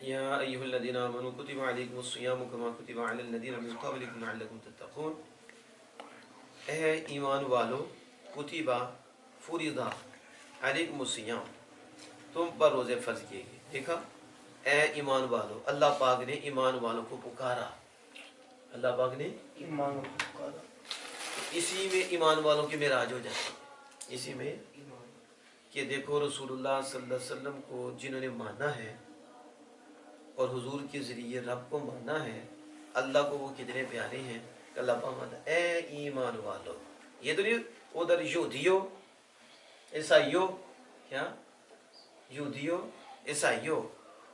या अय्युहल्लज़ीना आमनू कुतिबा अलैकुमुस्सियामु कमा कुतिबा अलल्लज़ीना मिन क़ब्लिकुम लअल्लकुम तत्तक़ून। ऐ ईमान वालो, कुतिबा फुरिदा अलैकुमुस्सियाम, तुम पर रोज़े फ़र्ज़ किए गए। देखा, ऐ ईमान वालो, अल्लाह पाक ने ईमान वालों को पुकारा, अल्लाह पाक ने ईमान वालों को पुकारा। इसी में ईमान वालों की मेराज हो जाती है, इसी में कि देखो रसूलुल्लाह सल्लल्लाहु अलैहि वसल्लम को जिन्होंने माना है और हुजूर के ज़रिए रब को माना है, अल्लाह को वो कितने प्यारे हैं। अल्लाह पाक ए ईमान वालो, ये तो नहीं उधर यहूदियों ईसाइयों, क्या यहूदियों ईसाइयों,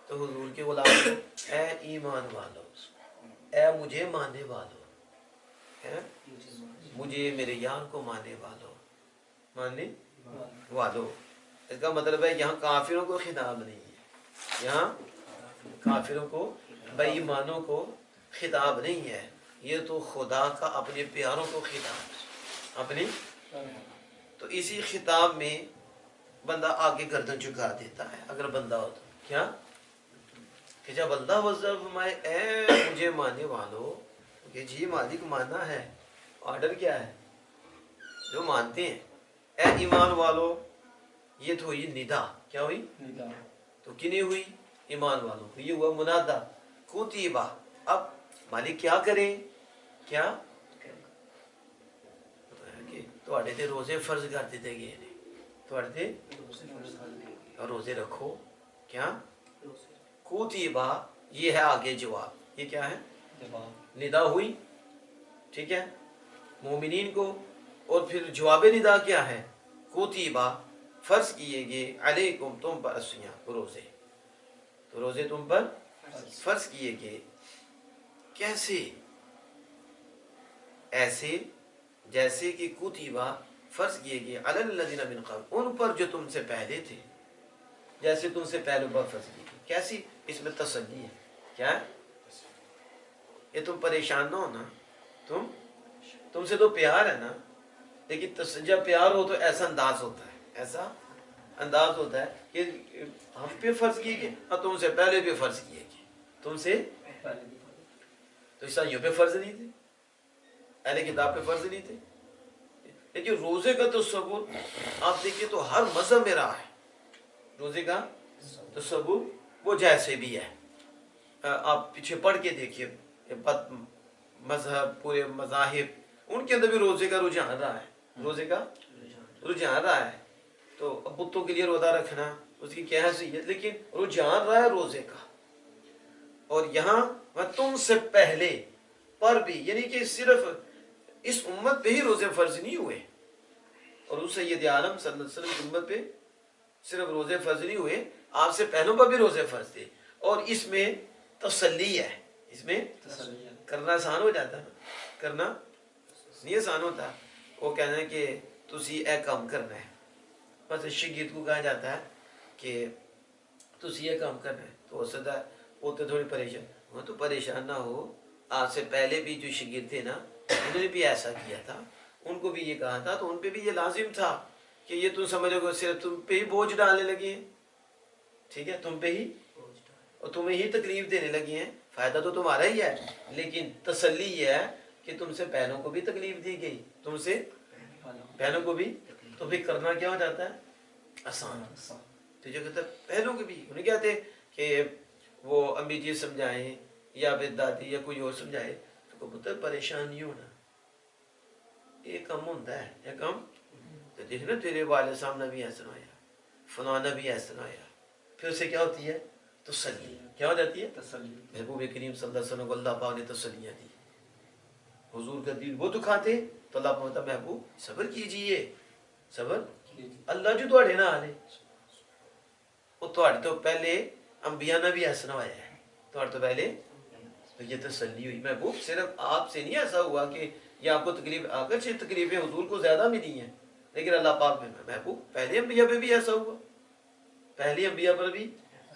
तो हुजूर के गुलाम ए ईमान वालो, ए मुझे मानने वालों, है मुझे मेरे यार को मानने वालों, मानने वालों। इसका मतलब है यहाँ काफिरों को खिताब नहीं है, यहाँ काफिरों को बेईमानों को खिताब नहीं है, ये तो खुदा का अपने प्यारों को खिताब अपनी। तो इसी खिताब में बंदा आगे गर्दन झुका देता है अगर बंदा हो तो, क्या कि जब बंदा वज़्ज़फ़ फरमाए ए मुझे मानने वालों, कि जी मालिक माना है, ऑर्डर क्या है जो मानते हैं, ए ईमान वालों, ये तो हुई निदा, क्या हुई निदा, तो किन्हें हुई ईमान वालों को, ये हुआ मुनादा कुतिबा। अब मालिक क्या करें, क्या थोड़े ते रोजे फर्ज कर दिते गए ने, थोड़े ते रोजे रखो, क्या कुतिबा, ये है आगे जवाब, ये क्या है जवाब, निदा हुई, ठीक है मोमिनीन को, और फिर जवाब निदा क्या है, कुतिबा फर्ज किए गए, अलैकुम तुम पर अस्सियाम रोजे, तो रोजे तुम पर फर्ज किए गए। कैसे, ऐसे जैसे कि कुतिबा फर्ज किए गए अलल्लज़ीना मिन क़ब्ल, उन पर जो तुमसे पहले थे, जैसे तुमसे पहले पर फर्ज किए गए। कैसी, इसमें तसल्ली है, क्या है ये तुम परेशान ना हो ना, तुमसे तो प्यार है ना, लेकिन जब प्यार हो तो ऐसा अंदाज होता है, ऐसा अंदाज होता है कि हम पे फर्ज किए गए और तुमसे पहले भी फर्ज किए गए, तुमसे तो ईसाइयों पे फर्ज नहीं थे, अहले किताब पे फर्ज नहीं थे। लेकिन रोजे का तसव्वुर आप देखिए तो हर मजहब में रहा है, रोजे का तसव्वुर वो जैसे भी है, आप पीछे पढ़ के देखिए मजहब पूरे मजाहिब, उनके अंदर भी रोजे का रुझान रहा है, रोजे का रुझान रहा है। तो बुतों के लिए रोजा रखना उसकी क्या हैसियत, लेकिन रुझान रहा है रोजे का। और यहाँ वह तुमसे पहले पर भी, यानी कि सिर्फ इस उम्मत पे ही रोजे फर्ज नहीं हुए, और उस सय्यद आलम सल्लल्लाहु अलैहि वसल्लम की उम्मत पे सिर्फ रोजे फर्ज नहीं हुए, आपसे पहलों पर भी रोजे फर्ज थे। और इसमें तसल्ली है, इसमें करना आसान हो जाता है, करना नहीं आसान होता। वो कहना है कि तुसी ए काम करना है, बस शिगिर्द को कहा जाता है कि तुसी ये काम करना है, तो हो सकता है वो तो थोड़ी परेशान वो, तो परेशान ना हो, आपसे पहले भी जो शिगिर्द थे ना, उन्होंने भी ऐसा किया था, उनको भी ये कहा था, तो उन पे भी ये लाजिम था कि ये तुम समझोगे सिर्फ तुम पे ही बोझ डालने लगे हैं, ठीक है तुम पे ही, और तुम्हें ही तकलीफ देने लगी हैं, फायदा तो तुम्हारा ही है, लेकिन तसल्ली ये है कि तुमसे पहलों को भी तकलीफ दी गई, तुमसे पहलों को भी, तो फिर करना क्या हो जाता है आसान। तो जो कहते पहलों के भी, उन्हें कहते कि वो अम्मी जी समझाएं या फिर दादी या कोई और समझाए, तो पुत्र परेशान नहीं होना, ये कम होता है, या कम तो देखना तेरे वाले सामने भी ऐसा आया, फलाना भी ऐसा आया, फिर उससे क्या होती है तसल्ली, क्या हो जाती है तसल्ली। महबूब करीम सल्लल्लाहु अलैहि वसल्लम को अल्लाह पाक ने तसल्लियाँ दी, हुजूर का दिल वो दुखाते तो अल्लाह पाक महबूब सब्र कीजिए, सब्र अल्लाह जो थोड़े ना आले, वो थोड़े तो पहले अंबिया ने भी ऐसा आया है, थोड़े तो पहले, तो ये तसल्ली हुई महबूब सिर्फ आपसे नहीं ऐसा हुआ कि ये आपको तकलीफ, अगर से तकलीफें हुजूर को ज्यादा मिली हैं, लेकिन अल्लाह पाक में महबूब पहले अंबिया पे भी ऐसा हुआ, पहले अंबिया पर भी,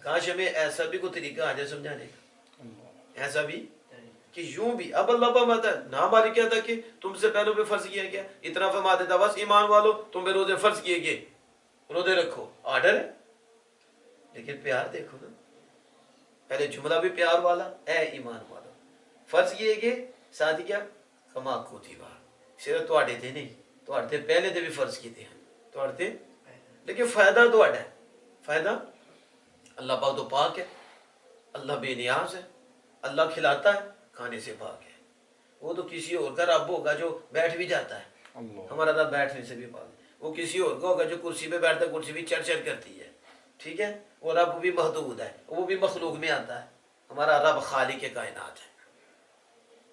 काश हमें ऐसा भी कोई तरीका आ जाए समझाने का, ऐसा भी कि यूं भी। अब अल्लाह फरमाता है ना, मालिक क्या था कि तुमसे पहले पे फर्ज किया गया, इतना फरमा देता बस ईमान वालों तुम पे रोजे फर्ज किए गए, रोजे रखो, ऑर्डर है, लेकिन प्यार देखो ना, پہلے جملہ بھی پیار والا، اے ایمان والا، فرض کیے گئے، ساتھ ہی کیا کما کوتیبا، صرف تواڈے تے نہیں، تواڈے تے پہلے تے بھی فرض کیتے ہیں، تواڈے تے، لیکن فائدہ تواڈا ہے، فائدہ اللہ پاک تو پاک ہے، اللہ بے نیاز ہے، اللہ کھلاتا ہے، کھانے سے پاک ہے، وہ تو کسی اور کا رب ہوگا جو بیٹھ بھی جاتا ہے، ہمارا رب بیٹھنے سے بھی پاک ہے، وہ کسی اور کا ہوگا جو کرسی پہ بیٹھتا ہے، کرسی بھی چڑھ چڑھ کرتی ہے، ٹھیک ہے، وہ رب بھی محدود ہے، وہ بھی مخلوق میں آتا ہے، ہمارا رب خالق کائنات ہے،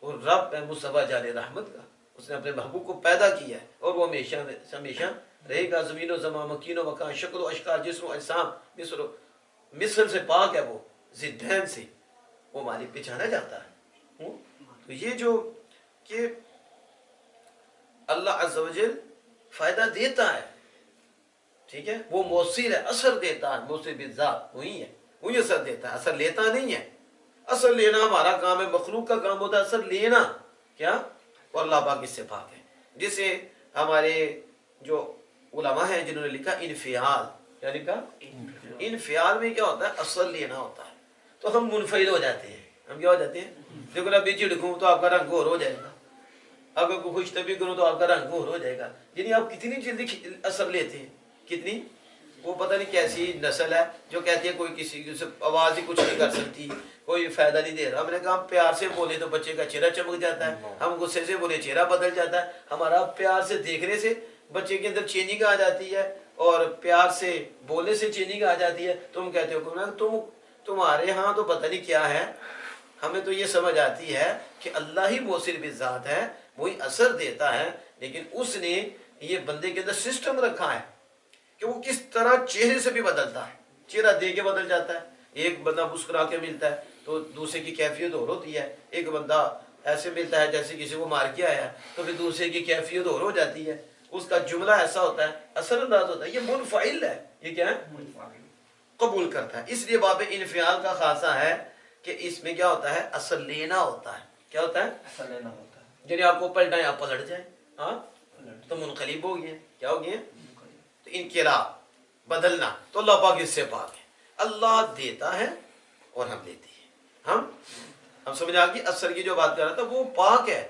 اور رب ہے مصطفیٰ جان رحمت کا، اس نے اپنے محبوب کو پیدا کیا ہے اور وہ ہمیشہ ہمیشہ رہے گا، زمین و زمان، مکین و مکان، شکل و اشکال، جسم و اجسام، مثل سے پاک ہے، وہ ضدین سے وہ مالک پہچانا جاتا ہے۔ تو یہ جو کہ اللہ عز و جل فائدہ دیتا ہے، ٹھیک ہے، وہ موصل ہے، اثر دیتا ہے، موصل بالذات وہی ہے، وہی اثر دیتا ہے، اثر لیتا نہیں ہے، اثر لینا ہمارا کام ہے، مخلوق کا کام ہوتا ہے اثر لینا، کیا، اور اللہ پاک اس سے پاک ہے، جسے ہمارے جو علماء ہیں جنہوں نے لکھا انفعال، کیا لکھا، انفعال میں کیا ہوتا ہے، اثر لینا ہوتا ہے، تو ہم منفعل ہو جاتے ہیں، ہم کیا ہو جاتے ہیں، دیکھو نا ابھی جھڑکوں تو آپ کا رنگ گور ہو جائے گا، اگر کوئی خوش طبی کروں تو آپ کا رنگ گور ہو جائے گا، یعنی آپ کتنی جلدی اثر لیتے ہیں، کتنی، وہ پتہ نہیں کیسی نسل ہے جو کہتی ہے کوئی کسی کی آواز ہی کچھ نہیں کر سکتی، کوئی فائدہ نہیں دے رہا، ہم نے کہا ہم پیار سے بولے تو بچے کا چہرہ چمک جاتا ہے، ہم غصے سے بولے چہرہ بدل جاتا ہے، ہمارا پیار سے دیکھنے سے بچے کے اندر چینی آ جاتی ہے، اور پیار سے بولنے سے چینی آ جاتی ہے، تم کہتے ہو تمہارے ہاں تو پتہ نہیں کیا ہے، ہمیں تو یہ سمجھ آتی ہے کہ اللہ ہی موصل بالذات ہے، وہی اثر دیتا ہے، لیکن اس نے یہ بندے کے اندر سسٹم رکھا ہے کہ وہ کس طرح چہرے سے بھی بدلتا ہے، چہرہ دے کے بدل جاتا ہے، ایک بندہ مسکرا کے ملتا ہے تو دوسرے کی کیفیت اور ہوتی ہے، ایک بندہ ایسے ملتا ہے جیسے کسی کو مار کے آیا تو پھر دوسرے کی کیفیت اور ہو جاتی ہے، اس کا جملہ ایسا ہوتا ہے، اثر انداز ہوتا ہے، یہ منفعل ہے، یہ کیا ہے، قبول کرتا ہے، اس لیے باب انفعال کا خاصہ ہے کہ اس میں کیا ہوتا ہے، اثر لینا ہوتا ہے، کیا ہوتا ہے، اثر لینا ہوتا ہے، یعنی آپ کو پلٹائیں آپ پلٹ جائیں، ہاں تو منقلب ہو گئے، کیا ہو گئے، تو انقلاب بدلنا، تو اللہ پاک اس سے پاک ہے، اللہ دیتا ہے اور ہم لیتے ہیں، ہم سمجھ آ گئی، اثر کی جو بات کر رہا تھا وہ پاک ہے،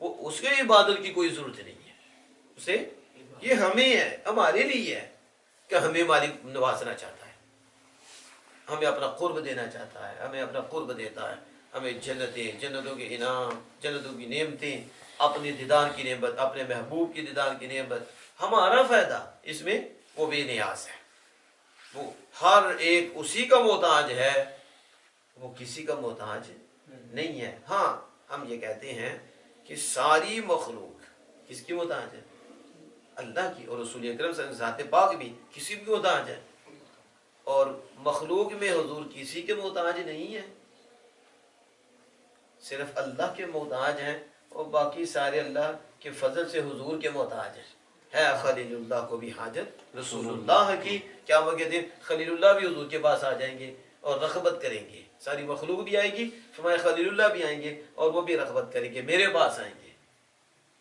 وہ اس کے عبادت کی کوئی ضرورت نہیں ہے اسے، یہ ہمیں ہے، ہمارے لیے ہے کہ ہمیں مالک نوازنا چاہتا ہے، ہمیں اپنا قرب دینا چاہتا ہے، ہمیں اپنا قرب دیتا ہے، ہمیں جنتیں، جنتوں کے انعام، جنتوں کی نعمتیں، اپنے دیدار کی نعمت، اپنے محبوب کی دیدار کی نعمت، ہمارا فائدہ اس میں، وہ بے نیاز ہے، وہ ہر ایک اسی کا محتاج ہے، وہ کسی کا محتاج نہیں ہے، ہاں ہم یہ کہتے ہیں کہ ساری مخلوق کس کی محتاج ہے، اللہ کی، اور رسول اکرم صلی اللہ علیہ وسلم ذات پاک بھی کسی کی محتاج ہے، اور مخلوق میں حضور کسی کے محتاج نہیں ہے، صرف اللہ کے محتاج ہیں، اور باقی سارے اللہ کے فضل سے حضور کے محتاج ہیں، ہے خلیل اللہ کو بھی حاجت رسول اللہ کی، قیامت کے دن خلیل اللہ بھی حضور کے پاس آ جائیں گے اور رغبت کریں گے، ساری مخلوق بھی آئے گی، فرمایا خلیل اللہ بھی آئیں گے اور وہ بھی رغبت کریں گے، میرے پاس آئیں گے،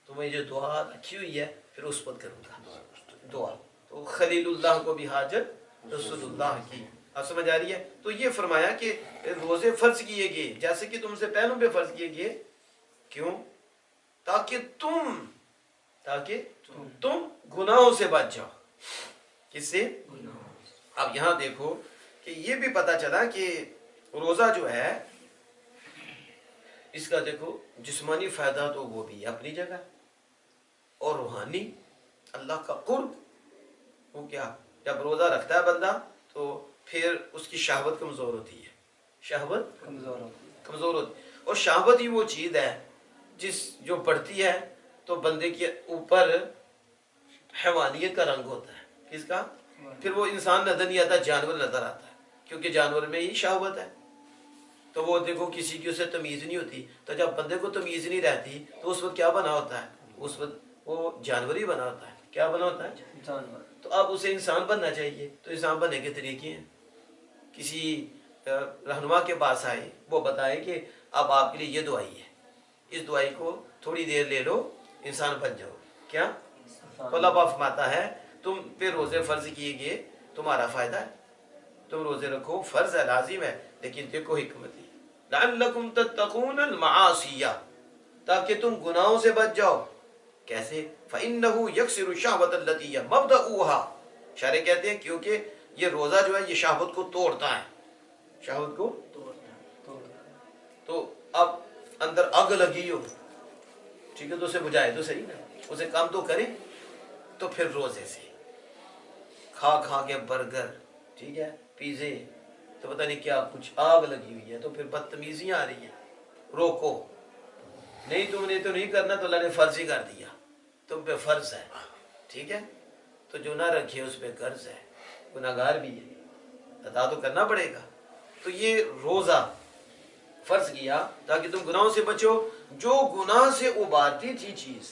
تو میں جو دعا رکھی ہوئی ہے پھر اس پر کروں گا دعا، تو خلیل اللہ کو بھی حاجت رسول اللہ کی، اب سمجھ آ رہی ہے، تو یہ فرمایا کہ روزے فرض کیے گئے جیسے کہ تم سے پہلوں پہ فرض کیے گئے، کیوں، تاکہ تم گناہوں سے بچ جاؤ، کس سے، اب یہاں دیکھو کہ یہ بھی پتا چلا کہ روزہ جو ہے اس کا دیکھو جسمانی فائدہ تو وہ بھی اپنی جگہ، اور روحانی اللہ کا قرب، وہ کیا، جب روزہ رکھتا ہے بندہ تو پھر اس کی شہوت کمزور ہوتی ہے، شہوت کمزور ہوتی ہے، اور شہوت ہی وہ چیز ہے جو بڑھتی ہے تو بندے کے اوپر حیوانیت کا رنگ ہوتا ہے، کس کا، پھر وہ انسان نظر نہیں آتا، جانور نظر آتا ہے، کیونکہ جانور میں ہی شہوت ہے، تو وہ دیکھو کسی کی اسے تمیز نہیں ہوتی، تو جب بندے کو تمیز نہیں رہتی تو اس وقت کیا بنا ہوتا ہے، اس وقت وہ جانور ہی بنا ہوتا ہے، کیا بنا ہوتا ہے، جانور، تو اب اسے انسان بننا چاہیے، تو انسان بننے کے طریقے ہیں، کسی رہنما کے پاس آئے، وہ بتائے کہ اب آپ کے لیے یہ دعائی ہے، اس دعائی کو تھوڑی دیر لے لو انسان بن جاؤ، کیا، تو اللہ پاک فرماتا ہے تم پہ روزے فرض کیے گئے تمہارا فائدہ ہے، तुम रोजे रखो, फर्ज है, लाजिम है, लेकिन देखो हिकमत ही, लअल्लकुम तत्तकून अल-मआसिया, ताकि तुम गुनाहों से बच जाओ। कैसे? फ़इन्नहु यक्सिरु शहवत अल्लती मबदऊहा, शारे कहते हैं क्योंकि ये रोजा जो है ये शहवत को तोड़ता है, शहवत को तो अब अंदर आग लगी हो, ठीक है, तो उसे बुझाए तो सही ना, उसे काम तो करे। तो फिर रोजे से खा खा के बर्गर, ठीक है, पिज़्ज़े, तो पता नहीं क्या कुछ आग लगी हुई है, तो फिर बदतमीजियां आ रही है, रोको। नहीं तुमने तो नहीं करना, तो अल्लाह ने फर्ज ही कर दिया, तुम पे फर्ज है, ठीक है, तो जो ना रखे उस पे कर्ज है, गुनाहगार भी है, अदा तो करना पड़ेगा। तो ये रोजा फर्ज किया ताकि तुम गुनाहों से बचो। जो गुनाह से उबारती थी चीज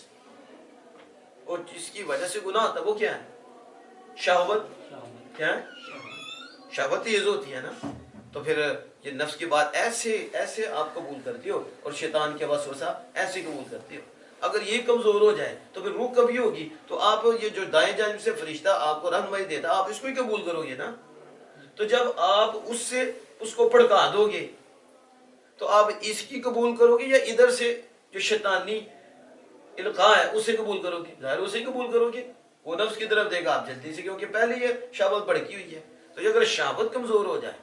और जिसकी वजह से गुनाह होता, वो क्या है? शहवत। क्या है? शहवत तेज होती है ना, तो फिर ये नफ्स की बात ऐसे ऐसे आप कबूल करती हो और शैतान के वसवसा ऐसे कबूल करती हो। अगर ये कमजोर हो जाए तो फिर रूह कभी होगी, तो आप ये जो दाएं जानिब से फरिश्ता आपको रहनुमाई देता, आप इसको ही कबूल करोगे ना। तो जब आप उससे उसको भड़का दोगे तो आप इसकी कबूल करोगे या इधर से जो शैतानी इल्का है उसे कबूल करोगे? जाहिर उसे ही कबूल करोगे, वो नफ्स की तरफ देगा आप जल्दी से, क्योंकि पहले ये शहावत भड़की हुई है। तो अगर शहावत कमजोर हो जाए,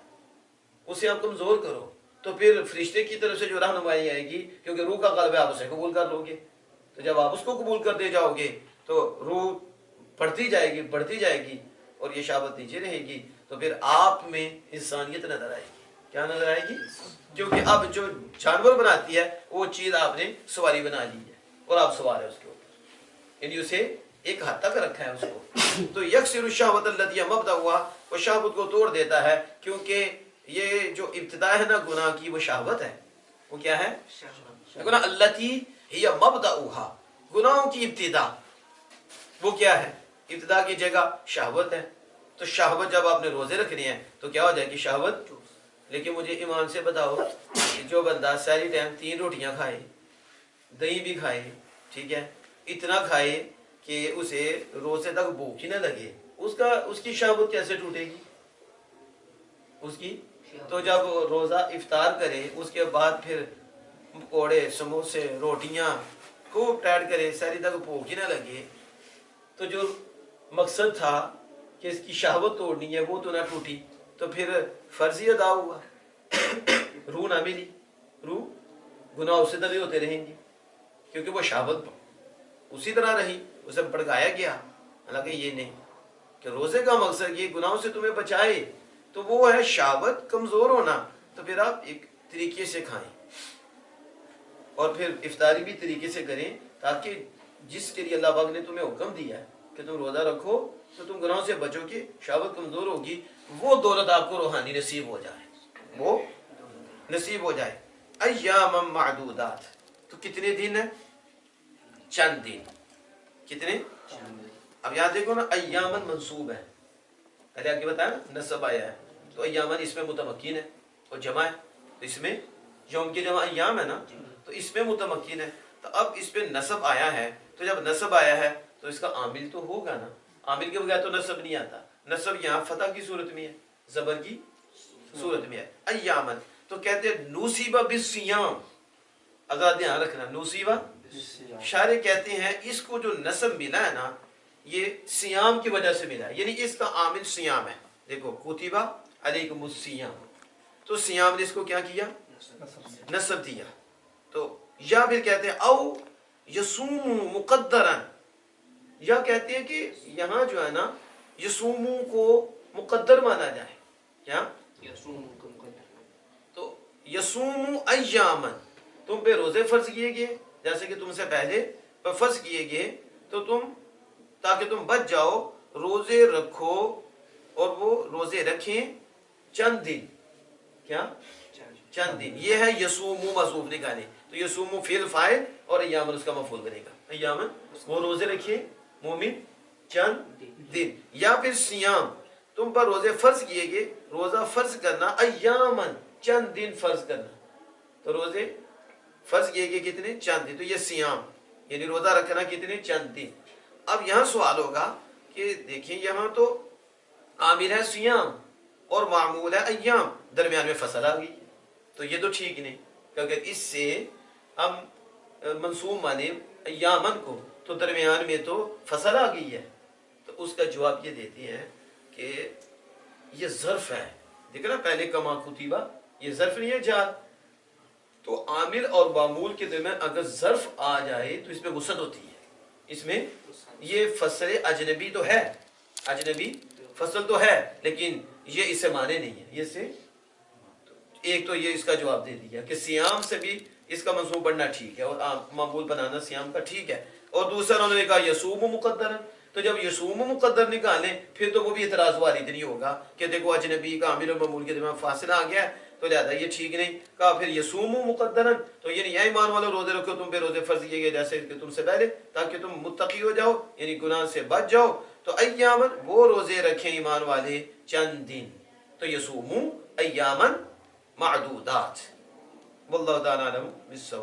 उसे आप कमजोर करो, तो फिर फरिश्ते की तरफ से जो रहनुमाई आएगी, क्योंकि रूह का कल्ब है, आप उसे कबूल कर लोगे। तो जब आप उसको कबूल करते जाओगे तो रूह बढ़ती जाएगी और ये शहावत नीचे रहेगी, तो फिर आप में इंसानियत नजर आएगी। क्या नजर आएगी? क्योंकि अब जो जानवर बनाती है वो चीज आपने सवारी बना ली है और आप सवार है उसके ऊपर, यानी उसे एक हद तक रखा है उसको। तो यक्सिरु शहवत अल्लती मबदा हुआ, वो शहवत को तोड़ देता है, क्योंकि ये जो इब्तिदा है ना गुनाह की, वो शहवत है। वो क्या है? गुनाह अल्लती हिया मबदाउहा, गुनाहों की इब्तिदा, वो क्या है? इब्तिदा की जगह शहवत है। तो शहवत जब आपने रोजे रखने हैं तो क्या हो जाएगी? शहवत। लेकिन मुझे ईमान से बताओ कि जो बंदा सारी टाइम 3 रोटियां खाए, दही भी खाए, ठीक है, इतना खाए कि उसे रोजे तक भूख ही ना लगे, उसकी शहवत कैसे टूटेगी उसकी? तो जब रोजा इफ्तार करे उसके बाद फिर पकौड़े, समोसे, रोटियां खूब टाइट करे, सारी तक भूख ही ना लगे, तो जो मकसद था कि इसकी शहवत तोड़नी है वो तो ना टूटी, तो फिर फर्जी अदा हुआ, रूह ना मिली, रूह गुनाह उसी तरह होते रहेंगे, क्योंकि वो शहवत उसी तरह रही, उसे भड़काया गया। हालांकि ये नहीं कि रोजे का मकसद ये गुनाहों से तुम्हें बचाए, तो वो है शहवत कमजोर होना। तो फिर आप एक तरीके से खाएं और फिर इफ्तारी भी तरीके से करें, ताकि जिसके लिए अल्लाह पाक ने तुम्हें हुक्म दिया है कि तुम रोजा रखो तो तुम गुनाहों से बचोगे, शहवत कमजोर होगी, वो दौलत आपको रूहानी नसीब हो जाए, वो नसीब हो जाए। अय्याम मादूदात, तो कितने दिन है? चंद दिन। कितने? अब यहाँ देखो ना, अय्यामन मंसूब है, पहले आगे बताया ना, नसब आया है, तो अय्यामन इसमें मुतमक्किन है और जमा है, तो इसमें यौम की जमा अय्याम है ना, तो इसमें मुतमक्किन है। तो अब इस पे नसब आया है, तो जब नसब आया है तो इसका आमिल तो होगा ना, आमिल के बगैर तो नसब नहीं आता। नसब यहाँ फतह की सूरत में है, जबर की सूरत में है, अय्यामन। तो कहते हैं नूसीबा बिस्सियाम, अगर ध्यान रखना, नूसीबा, शारे कहते हैं इसको जो नसब मिला है ना, ये सियाम की वजह से मिला है, यानी इसका आमिल सियाम है। देखो कुतिबा अलैकुमुस सियाम, तो सियाम ने इसको क्या किया? नसब दिया। तो या फिर कहते हैं औ यसूमु मुकद्दरन, या कहते हैं कि यहाँ जो है ना यसूमु को मुकद्दर माना जाए। क्या? तो यसूमु अय्यामन, तुम पे रोजे फर्ज किए गए, जैसे कि तुमसे पहले फर्ज किए गए, तो तुम ताकि तुम बच जाओ, रोजे रखो, और वो रोजे रखें चंद दिन। क्या? चंद दिन। ये है यसूमु मसूफ निकाले, तो यसूमु फिल फाइल और अय्यामन उसका मफूल बनेगा। अय्यामन वो रोजे रखिए मोमिन चंद दिन, या फिर सियाम, तुम पर रोजे फर्ज किए गए, रोजा फर्ज करना, अय्यामन चंद दिन फर्ज करना, तो रोजे फर्ज किए गए कितने? चंद दिन, तो ये सियाम यानी रोजा रखना कितने? चंद दिन। अब यहाँ सवाल होगा कि देखिए यहाँ तो आमिर है सियाम, اور معمول ہے ایام، درمیان میں فصل آ گئی، تو یہ تو ٹھیک نہیں، کیونکہ اس سے ہم منصوب مانے ایامن کو، تو درمیان میں تو فصل آ گئی ہے۔ تو اس کا جواب یہ دیتے ہیں کہ یہ ظرف ہے، دیکھنا پہلے کما کتیبہ، یہ ظرف نہیں ہے جار، تو عامل اور معمول کے درمیان اگر ظرف آ جائے تو اس میں وسعت ہوتی ہے، اس میں یہ فصل اجنبی تو ہے، اجنبی فصل تو ہے، لیکن یہ اس سے مانے نہیں ہے، یہ سے ایک تو یہ اس کا جواب دے دیا کہ سیام سے بھی اس کا منصوب بننا ٹھیک ہے اور معمول بنانا سیام کا ٹھیک ہے، اور دوسرا انہوں نے کہا یسوم مقدر، تو جب یسوم مقدر نکالیں پھر تو وہ بھی اعتراض وارد نہیں ہوگا کہ دیکھو اجنبی کا عامل اور معمول کے درمیان فاصلہ آ گیا ہے تو لہذا یہ ٹھیک نہیں، کہا پھر یسوم مقدرن، تو یعنی یا ایمان والو روزے رکھو، تم پہ روزے فرض کیے گئے جیسے کہ تم سے پہلے، تاکہ تم متقی ہو جاؤ، یعنی گناہ سے بچ جاؤ، تو ایامن وہ روزے رکھیں ایمان والے چند دن، تو یسوم ایامن معدودات، واللہ تعالی عالم بالصواب۔